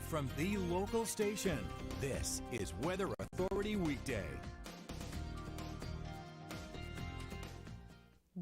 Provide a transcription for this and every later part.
from the local station. This is Weather Authority Weekday.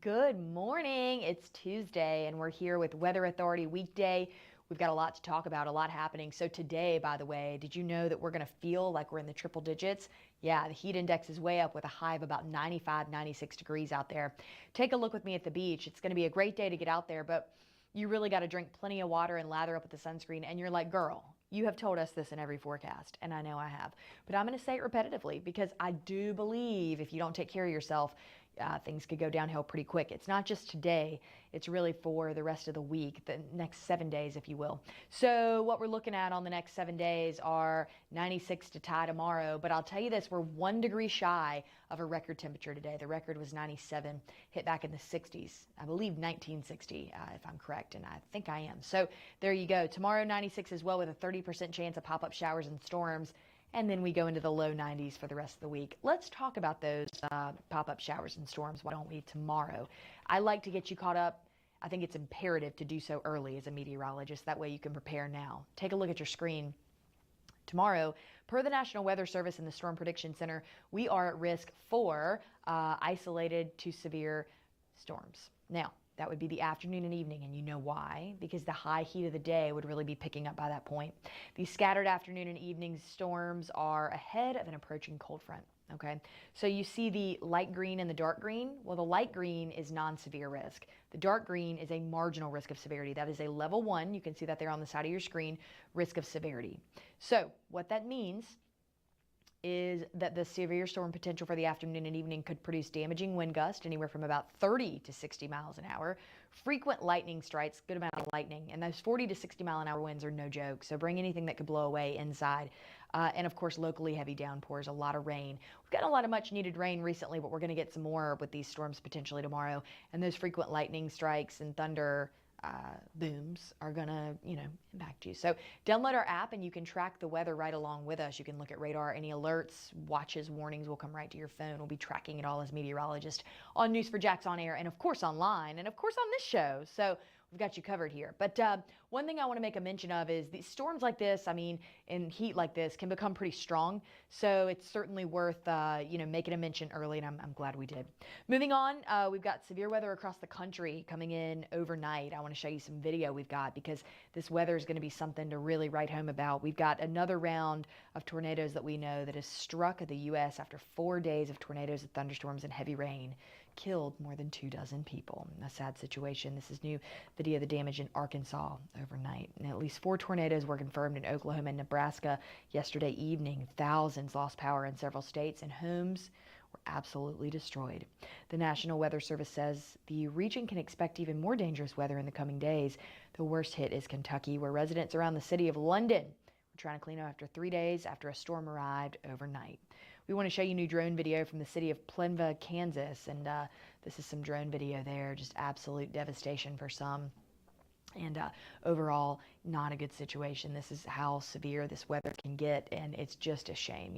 Good morning. It's Tuesday and we're here with Weather Authority Weekday. We've got a lot to talk about, a lot happening. So today, by the way, did you know that we're going to feel like we're in the triple digits? Yeah, the heat index is way up with a high of about 95, 96 degrees out there. Take a look with me at the beach. It's going to be a great day to get out there, but you really got to drink plenty of water and lather up with the sunscreen. And you're like, girl, you have told us this in every forecast, and I know I have. But I'm going to say it repetitively because I do believe if you don't take care of yourself, things could go downhill pretty quick. It's not just today, it's really for the rest of the week, the next 7 days, if you will. So what we're looking at on the next 7 days are 96 to tie tomorrow. But I'll tell you this, we're 1 degree shy of a record temperature today. The record was 97, hit back in the 60s. I believe 1960, if I'm correct, and I think I am. So there you go. Tomorrow, 96 as well, with a 30% chance of pop-up showers and storms. And then we go into the low 90s for the rest of the week. Let's talk about those pop-up showers and storms. Why don't we tomorrow? I like to get you caught up. I think it's imperative to do so early as a meteorologist. That way you can prepare now. Take a look at your screen. Tomorrow, per the National Weather Service and the Storm Prediction Center, we are at risk for isolated to severe storms. Now, that would be the afternoon and evening, and you know why? Because the high heat of the day would really be picking up by that point. These scattered afternoon and evening storms are ahead of an approaching cold front, okay? So you see the light green and the dark green? Well, the light green is non-severe risk. The dark green is a marginal risk of severity. That is a level 1, you can see that there on the side of your screen, risk of severity. So what that means is that the severe storm potential for the afternoon and evening could produce damaging wind gusts anywhere from about 30 to 60 miles an hour. Frequent lightning strikes, good amount of lightning, and those 40 to 60 mile an hour winds are no joke. So bring anything that could blow away inside. And of course, locally heavy downpours, a lot of rain. We've got a lot of much needed rain recently, but we're going to get some more with these storms potentially tomorrow. And those frequent lightning strikes and thunder booms are gonna, impact you. So download our app and you can track the weather right along with us. You can look at radar, any alerts, watches, warnings will come right to your phone. We'll be tracking it all as meteorologists on News4Jax on air and of course online and of course on this show. So we've got you covered here. But one thing I want to make a mention of is these storms like this, in heat like this, can become pretty strong. So it's certainly worth, making a mention early, and I'm glad we did. Moving on, we've got severe weather across the country coming in overnight. I want to show you some video we've got because this weather is going to be something to really write home about. We've got another round of tornadoes that we know that has struck the U.S. after 4 days of tornadoes and thunderstorms and heavy rain, killed more than 24 people. A sad situation. This is new video of the damage in Arkansas overnight. And at least 4 tornadoes were confirmed in Oklahoma and Nebraska yesterday evening. Thousands lost power in several states and homes were absolutely destroyed. The National Weather Service says the region can expect even more dangerous weather in the coming days. The worst hit is Kentucky, where residents around the city of London were trying to clean up after 3 days after a storm arrived overnight. We want to show you new drone video from the city of Plenva, Kansas, and this is some drone video there. Just absolute devastation for some. And overall, not a good situation. This is how severe this weather can get, and it's just a shame.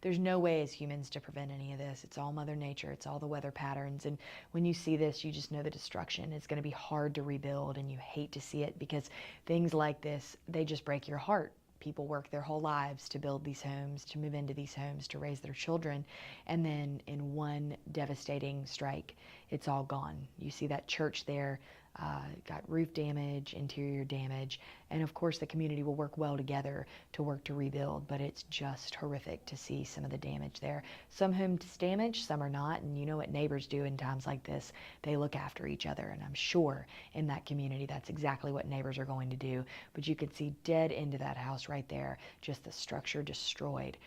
There's no way as humans to prevent any of this. It's all Mother Nature. It's all the weather patterns. And when you see this, you just know the destruction. It's going to be hard to rebuild, and you hate to see it because things like this, they just break your heart. People work their whole lives to build these homes, to move into these homes, to raise their children. And then in one devastating strike, it's all gone. You see that church there, got roof damage, interior damage, and of course the community will work well together to work to rebuild, but it's just horrific to see some of the damage there. Some homes damaged, some are not, and you know what neighbors do in times like this. They look after each other, and I'm sure in that community that's exactly what neighbors are going to do. But you can see dead into that house right there, just the structure destroyed.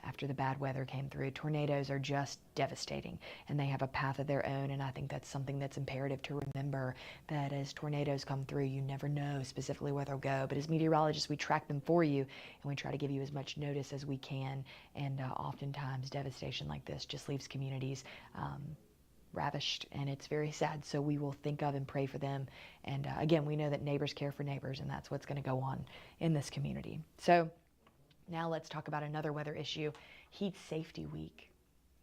After the bad weather came through. Tornadoes are just devastating, and they have a path of their own, and I think that's something that's imperative to remember, that as tornadoes come through, you never know specifically where they'll go, but as meteorologists, we track them for you, and we try to give you as much notice as we can, and oftentimes devastation like this just leaves communities ravished, and it's very sad. So we will think of and pray for them, and again, we know that neighbors care for neighbors, and that's what's going to go on in this community. So now let's talk about another weather issue, heat safety week.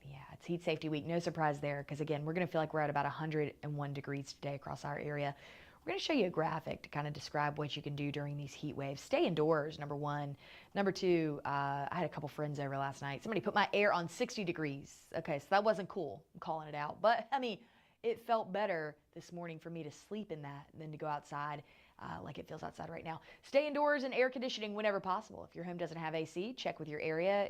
Yeah, it's heat safety week. No surprise there, because again, we're going to feel like we're at about 101 degrees today across our area. We're We're going to show you a graphic to kind of describe what you can do during these heat waves. Stay indoors, number one. Number two, I had a couple friends over last night. Somebody put my air on 60 degrees. Okay, so that wasn't cool. I'm calling it out. But, I mean, it felt better this morning for me to sleep in that than to go outside like it feels outside right now. Stay indoors and air conditioning whenever possible. If your home doesn't have AC, check with your area,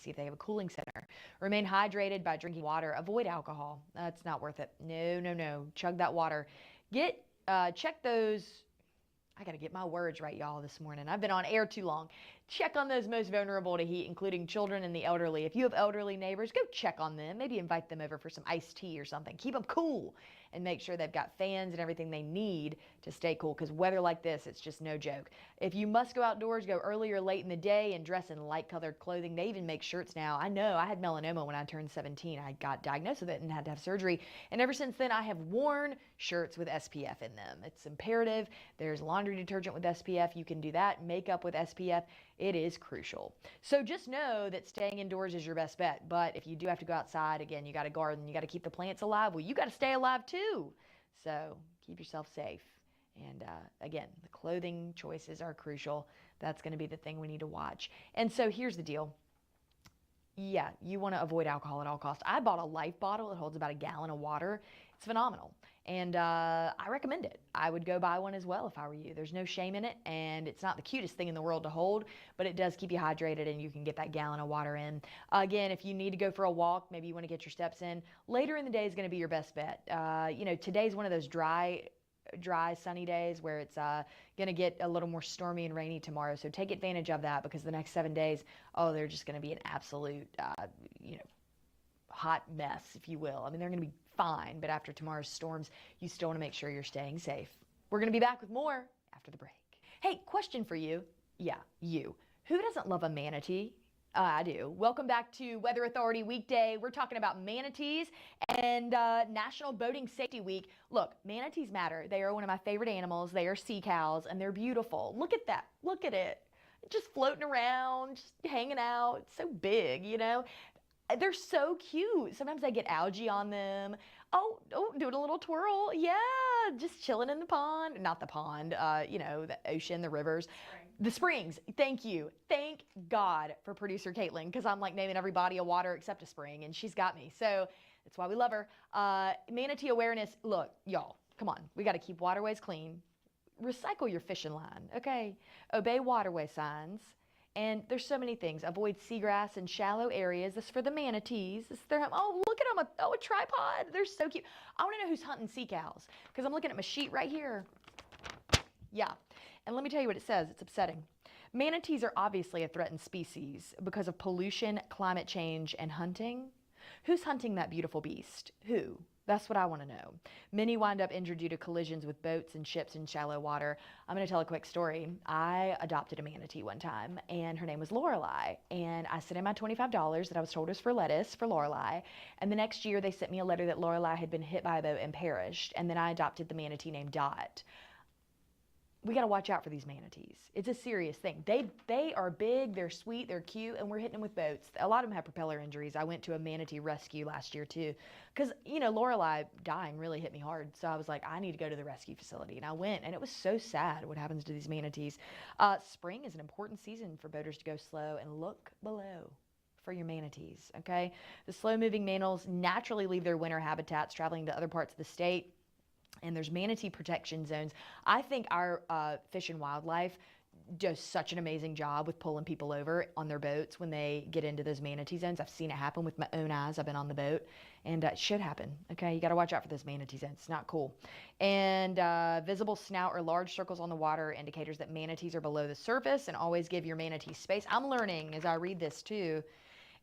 see if they have a cooling center. Remain hydrated by drinking water. Avoid alcohol. It's not worth it. No. Chug that water. Check those. I got to get my words right, y'all, this morning. I've been on air too long. Check on those most vulnerable to heat, including children and the elderly. If you have elderly neighbors, go check on them. Maybe invite them over for some iced tea or something. Keep them cool and make sure they've got fans and everything they need to stay cool, because weather like this, it's just no joke. If you must go outdoors, go early or late in the day and dress in light-colored clothing. They even make shirts now. I know I had melanoma when I turned 17. I got diagnosed with it and had to have surgery. And ever since then, I have worn shirts with SPF in them. It's imperative. There's laundry detergent with SPF. You can do that. Makeup with SPF. It is crucial. So just know that staying indoors is your best bet. But if you do have to go outside, again, you got to garden. You got to keep the plants alive. Well, you got to stay alive too. So keep yourself safe. And again, the clothing choices are crucial. That's going to be the thing we need to watch. And so here's the deal. Yeah, you want to avoid alcohol at all costs. I bought a Life bottle. It holds about a gallon of water. It's phenomenal. And I recommend it. I would go buy one as well if I were you. There's no shame in it, and it's not the cutest thing in the world to hold, but it does keep you hydrated, and you can get that gallon of water in. Again, if you need to go for a walk, maybe you want to get your steps in, later in the day is going to be your best bet. Today's one of those dry, sunny days where it's going to get a little more stormy and rainy tomorrow. So take advantage of that, because the next 7 days, they're just going to be an absolute, hot mess, if you will. I mean, they're going to be fine, but after tomorrow's storms, you still want to make sure you're staying safe. We're going to be back with more after the break. Hey, question for you. Yeah, you. Who doesn't love a manatee? I do. Welcome back to Weather Authority Weekday. We're talking about manatees and National Boating Safety Week. Look, manatees matter. They are one of my favorite animals. They are sea cows, and they're beautiful. Look at that. Look at it. Just floating around, just hanging out. It's so big, you know. They're so cute. Sometimes I get algae on them. Oh, doing a little twirl. Yeah, just chilling in the pond. Not the pond, the ocean, the rivers. The springs. Thank you. Thank God for producer Caitlin, because I'm like naming every body of water except a spring, and she's got me. So that's why we love her. Manatee awareness. Look, y'all, come on. We got to keep waterways clean. Recycle your fishing line, okay? Obey waterway signs. And there's so many things. Avoid seagrass in shallow areas. This is for the manatees. This is their home. Oh, look at them. A tripod. They're so cute. I want to know who's hunting sea cows, because I'm looking at my sheet right here. Yeah. And let me tell you what it says. It's upsetting. Manatees are obviously a threatened species because of pollution, climate change, and hunting. Who's hunting that beautiful beast? Who? That's what I want to know. Many wind up injured due to collisions with boats and ships in shallow water. I'm going to tell a quick story. I adopted a manatee one time, and her name was Lorelei. And I sent in my $25 that I was told was for lettuce for Lorelei. And the next year, they sent me a letter that Lorelei had been hit by a boat and perished. And then I adopted the manatee named Dot. We got to watch out for these manatees. It's a serious thing. They are big, they're sweet, they're cute, and we're hitting them with boats. A lot of them have propeller injuries. I went to a manatee rescue last year too, because Lorelei dying really hit me hard. So I was like, I need to go to the rescue facility, and I went, and it was so sad what happens to these manatees. Spring is an important season for boaters to go slow, and look below for your manatees. Okay, the slow-moving mammals naturally leave their winter habitats, traveling to other parts of the state. And there's manatee protection zones. I think our Fish and Wildlife does such an amazing job with pulling people over on their boats when they get into those manatee zones. I've seen it happen with my own eyes. I've been on the boat, and it should happen. Okay, you got to watch out for those manatee zones. It's not cool. And visible snout or large circles on the water are indicators that manatees are below the surface, and always give your manatee space. I'm learning as I read this too.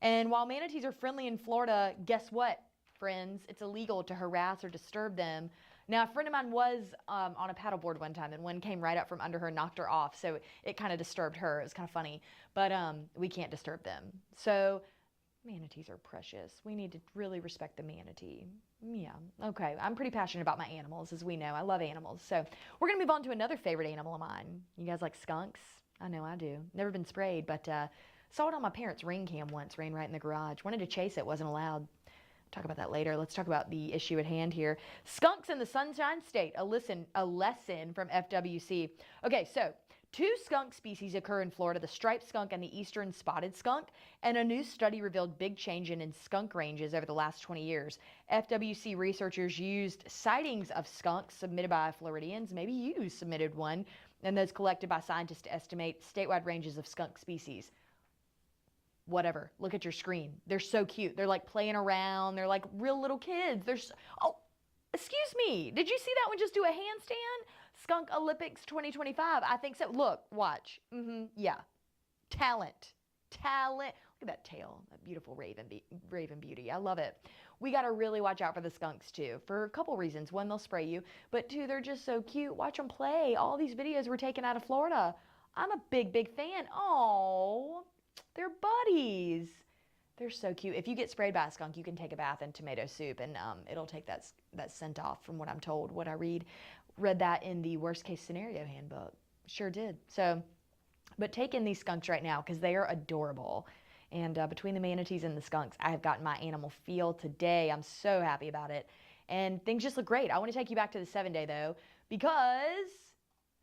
And while manatees are friendly in Florida, guess what, friends? It's illegal to harass or disturb them. Now, a friend of mine was on a paddleboard one time, and one came right up from under her and knocked her off. So it kind of disturbed her. It was kind of funny. But we can't disturb them. So manatees are precious. We need to really respect the manatee. Yeah. Okay. I'm pretty passionate about my animals, as we know. I love animals. So we're going to move on to another favorite animal of mine. You guys like skunks? I know I do. Never been sprayed, but saw it on my parents' rain cam once. Rain right in the garage. Wanted to chase it. Wasn't allowed. talk about that later. Let's talk about the issue at hand here. Skunks in the Sunshine State, a lesson from FWC. Okay, so 2 skunk species occur in Florida, the striped skunk and the eastern spotted skunk, and a new study revealed big change in skunk ranges over the last 20 years. FWC researchers used sightings of skunks submitted by Floridians, maybe you submitted one, and those collected by scientists to estimate statewide ranges of skunk species. Whatever, look at your screen. They're so cute. They're like playing around. They're like real little kids. Oh, excuse me. Did you see that one just do a handstand? Skunk Olympics 2025. I think so. Look, watch. Yeah. Talent. Look at that tail. That beautiful raven beauty. I love it. We got to really watch out for the skunks too, for a couple reasons. One, they'll spray you, but 2, they're just so cute. Watch them play. All these videos were taken out of Florida. I'm a big fan. Oh, they're buddies. They're so cute. If you get sprayed by a skunk, you can take a bath in tomato soup, and it'll take that scent off, from what I'm told, what I read that in the worst case scenario handbook. Sure did. So, but take in these skunks right now because they are adorable. And between the manatees and the skunks, I have gotten my animal feel today. I'm so happy about it. And things just look great. I want to take you back to the 7-day though, because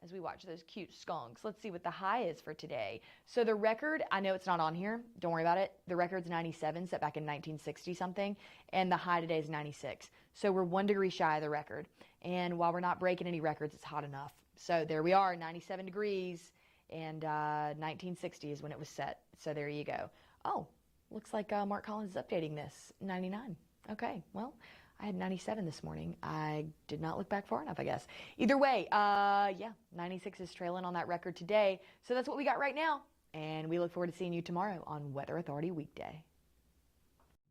as we watch those cute skunks, let's see what the high is for today. So the record, I know it's not on here. Don't worry about it. The record's 97, set back in 1960 something. And the high today is 96. So we're 1 degree shy of the record. And while we're not breaking any records, it's hot enough. So there we are, 97 degrees. And 1960 is when it was set. So there you go. Oh, looks like Mark Collins is updating this. 99. Okay, well, I had 97 this morning. I did not look back far enough, I guess. Either way, yeah, 96 is trailing on that record today. So that's what we got right now. And we look forward to seeing you tomorrow on Weather Authority Weekday.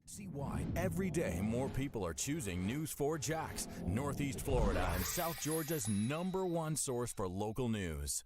See why every day more people are choosing News 4 Jax, Northeast Florida and South Georgia's #1 source for local news.